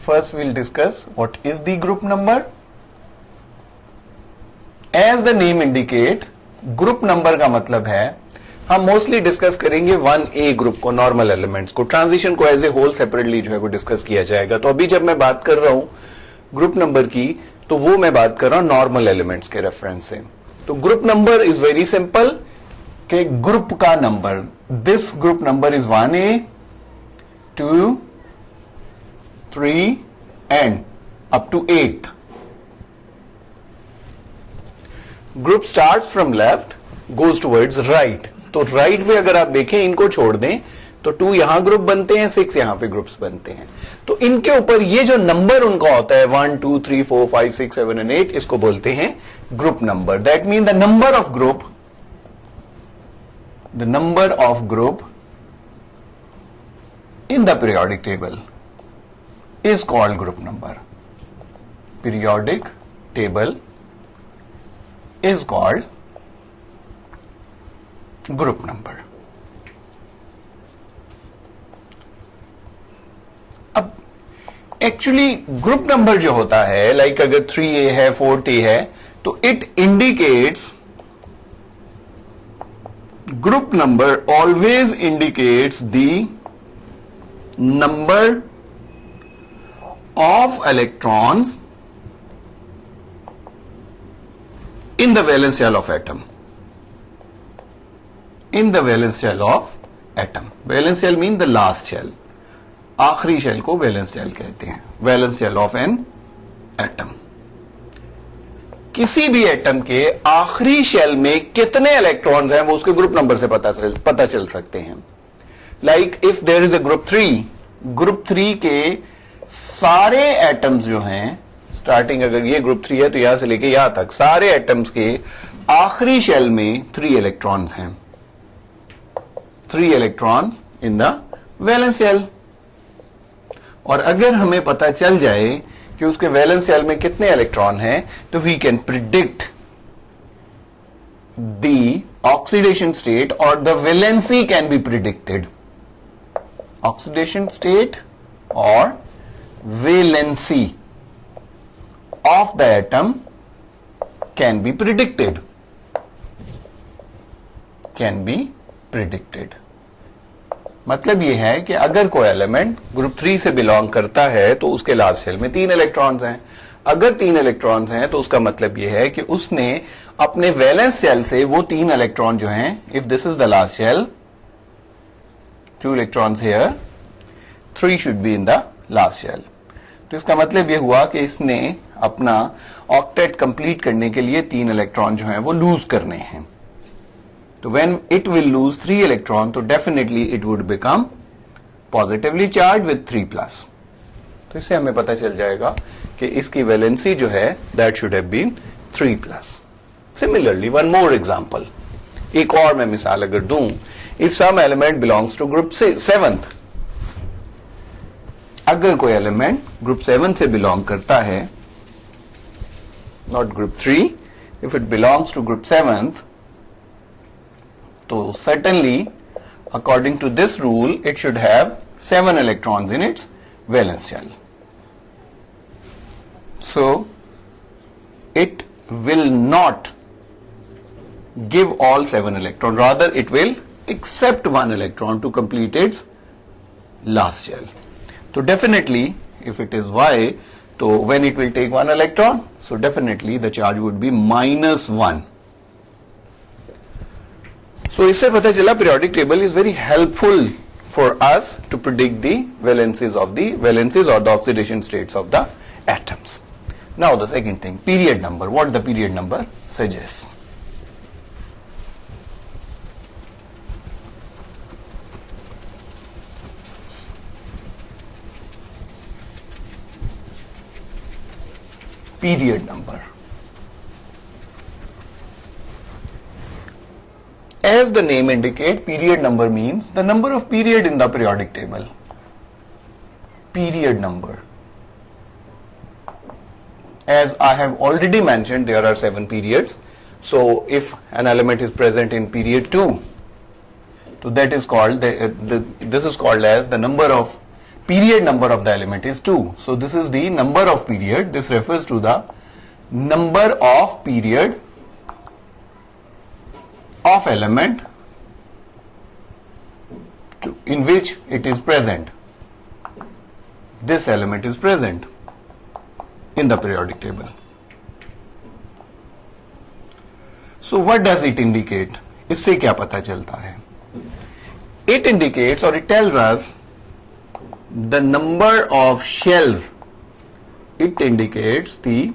first we'll discuss what is the group number. As the name indicate, group number का मतलब है हम mostly discuss करेंगे 1A group को, नॉर्मल एलिमेंट्स को, ट्रांजिशन को एज ए होल सेपरेटली जो है वो डिस्कस किया जाएगा। तो अभी जब मैं बात कर रहा हूं ग्रुप नंबर की, तो वो मैं बात कर रहा हूं नॉर्मल एलिमेंट्स के रेफरेंस से। तो group number is very simple कि ग्रुप का number, this group number is 1A 2 3 and up to 8th। Group starts from left goes towards right. तो राइट पे अगर आप देखें, इनको छोड़ दें तो 2 यहां ग्रुप बनते हैं, 6 यहां पे ग्रुप्स बनते हैं। तो इनके ऊपर ये जो नंबर उनका होता है 1 2 3 4 5 6 7 एंड 8, इसको बोलते हैं group number. That mean the number of group, the number of group in the periodic table is called group number. Periodic table is called group number. अब एक्चुअली ग्रुप नंबर जो होता है, लाइक अगर 3A है 4A है, तो it indicates, group number always indicates the number of electrons in the valence shell of atom. In the valence shell of atom. Valence shell mean the last shell. आखिरी shell को valence shell कहते हैं. Valence shell of an atom. किसी भी atom के आखिरी shell में कितने इलेक्ट्रॉन्स हैं वो उसके ग्रुप नंबर से पता चल सकते हैं. Like if there is a group 3, group 3 के सारे एटम्स जो हैं, स्टार्टिंग अगर ये ग्रुप 3 है तो यहां से लेके यहां तक सारे एटम्स के आखिरी शेल में 3 इलेक्ट्रॉन्स हैं, 3 electrons in the valence shell. और अगर हमें पता चल जाए कि उसके वैलेंस शेल में कितने इलेक्ट्रॉन हैं, तो we can predict the oxidation state और the valency can be predicted. Oxidation state और valency of the atom can be predicted. मतलब यह है कि अगर कोई एलिमेंट ग्रुप 3 से बिलोंग करता है तो उसके लास्ट शेल में 3 इलेक्ट्रॉन्स हैं। अगर 3 इलेक्ट्रॉन्स हैं तो उसका मतलब यह है कि उसने अपने वैलेंस शेल से वो 3 इलेक्ट्रॉन जो हैं, if this is the last shell, 2 electrons here, 3 should be in the last shell. तो इसका मतलब यह हुआ कि इसने अपना ऑक्टेट कंप्लीट करने के लिए 3 इलेक्ट्रॉन जो हैं वो लूज करने हैं। तो when it will lose 3 electron, तो definitely it would become positively charge with 3+। तो इससे हमें पता चल जाएगा कि इसकी वैलेंसी जो है that should have been 3+। Similarly one more example, एक और मैं मिसाल अगर दूं, if some element belongs to group 7th, अगर कोई एलिमेंट ग्रुप 7 से बिलोंग करता है, not group 3, if it belongs to group 7th, तो certainly according to this rule it should have 7 electrons in its valence shell. So it will not give all 7 electrons, rather it will accept 1 electron to complete its last shell. So definitely if it is Y, so when it will take 1 electron, so definitely the charge would be -1. So इससे पता चला periodic table is very helpful for us to predict the valencies or the oxidation states of the atoms. Now the second thing, period number. What the period number suggests? Period number. As the name indicate, period number means the number of period in the periodic table. Period number. As I have already mentioned, there are 7 periods. So if an element is present in period 2, so that is called this is called as the number of period number of the element is 2. So this is the number of period. This refers to the number of period of element in which it is present. This element is present in the periodic table. So what does it indicate? इससे क्या पता चलता है? It indicates or it tells us the number of shells. It indicates the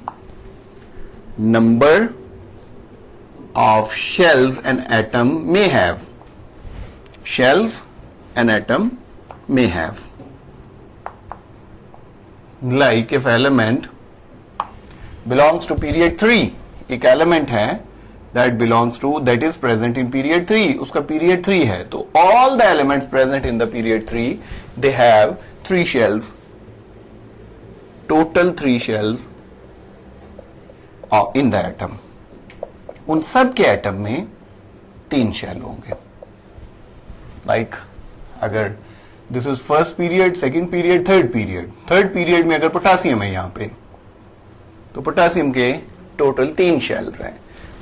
number of shells an atom may have. Shells an atom may have. Like if element belongs to period 3, एक element है that is present in period 3, उसका period 3 है, तो all the elements present in the period 3 they have 3 shells, total 3 shells in the atom. उन सब के atom में 3 shell होंगे. लाइक अगर this is first period, second period, third period में अगर पोटासियम है यहां पे, तो पोटासियम के टोटल 3 शेल्स हैं,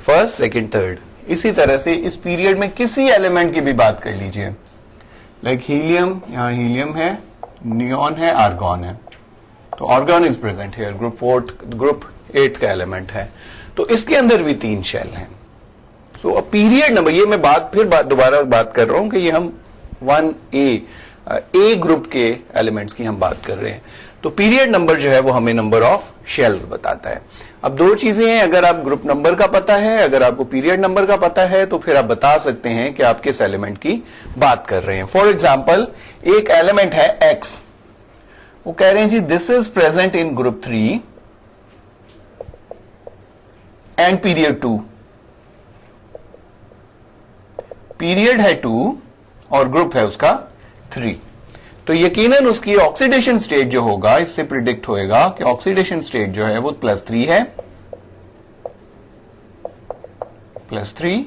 फर्स्ट, सेकंड, थर्ड. इसी तरह से इस पीरियड में किसी एलिमेंट की भी बात कर लीजिए, लाइक हीलियम, यहां हीलियम है, नियॉन है, आर्गॉन है, तो argon is present here, group 8 का एलिमेंट है, तो इसके अंदर भी 3 शेल हैं. सो अ पीरियड नंबर, ये मैं दोबारा बात कर रहा हूं कि ये हम 1A ग्रुप के एलिमेंट्स की हम बात कर रहे हैं. तो पीरियड नंबर जो है वो हमें नंबर ऑफ शेल्स बताता है. अब 2 चीजें हैं, अगर आप ग्रुप नंबर का पता है, अगर आपको पीरियड नंबर का पता है, तो फिर आप बता सकते हैं कि आप किस एलिमेंट की बात कर रहे हैं. फॉर एग्जाम्पल एक एलिमेंट है X, वो कह रहे हैं जी this is present in group 3 and period 2. Period है 2 और ग्रुप है उसका 3. तो यकीनन उसकी ऑक्सीडेशन स्टेट जो होगा, इससे प्रिडिक्ट होएगा कि ऑक्सीडेशन स्टेट जो है वो +3 है, +3,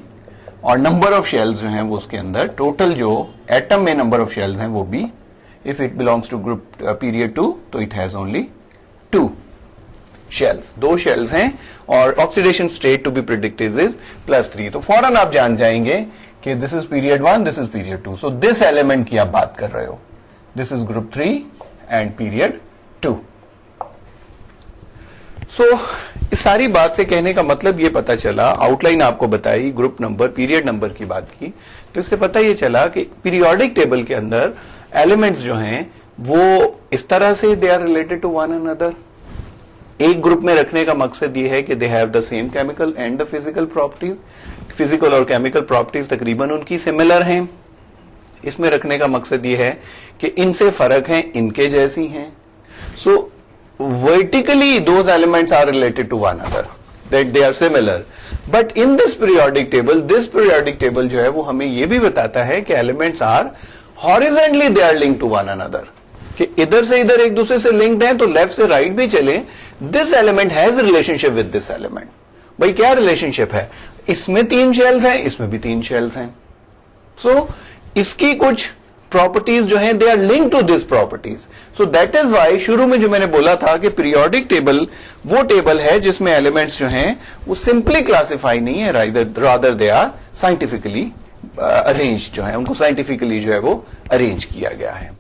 और नंबर ऑफ शेल्स जो हैं वो उसके अंदर टोटल जो एटम में नंबर ऑफ शेल्स हैं वो भी, if it belongs to group period 2 तो it has only 2 shells, 2 shells हैं, और oxidation state to be predicted is +3. तो फौरन आप जान जाएंगे कि this is period 1, this is period 2. So this element की आप बात कर रहे हो, this is group 3 and period 2. So इस सारी बात से कहने का मतलब ये पता चला, आउटलाइन आपको बताई, ग्रुप नंबर, पीरियड नंबर की बात की, तो इससे पता ये चला कि पीरियोडिक टेबल के अंदर एलिमेंट्स जो हैं वो इस तरह से they are related to one another. एक ग्रुप में रखने का मकसद ये है कि they have the same chemical and the physical properties. Physical और केमिकल प्रॉपर्टीज तकरीबन उनकी सिमिलर हैं. इसमें रखने का मकसद ये है कि इनसे फर्क है, इनके जैसी हैं. So vertically those elements are related to one another, that they are similar. But in this periodic table जो है वो हमें ये भी बताता है कि elements are horizontally they are linked to one another, कि इधर से इधर एक दूसरे से लिंक्ड हैं, तो लेफ्ट से राइट भी चले, this element has relationship with this element. भाई क्या रिलेशनशिप है, इसमें 3 शेल्स हैं, इसमें भी 3 शेल्स हैं. सो इसकी कुछ प्रॉपर्टीज जो हैं they are linked to this properties. So that is why शुरू में जो मैंने बोला था कि पीरियोडिक टेबल वो टेबल है जिसमें एलिमेंट्स जो हैं वो सिंपली क्लासिफाई नहीं है, rather they are scientifically arrange, जो है उनको साइंटिफिकली जो है वो अरेंज किया गया है.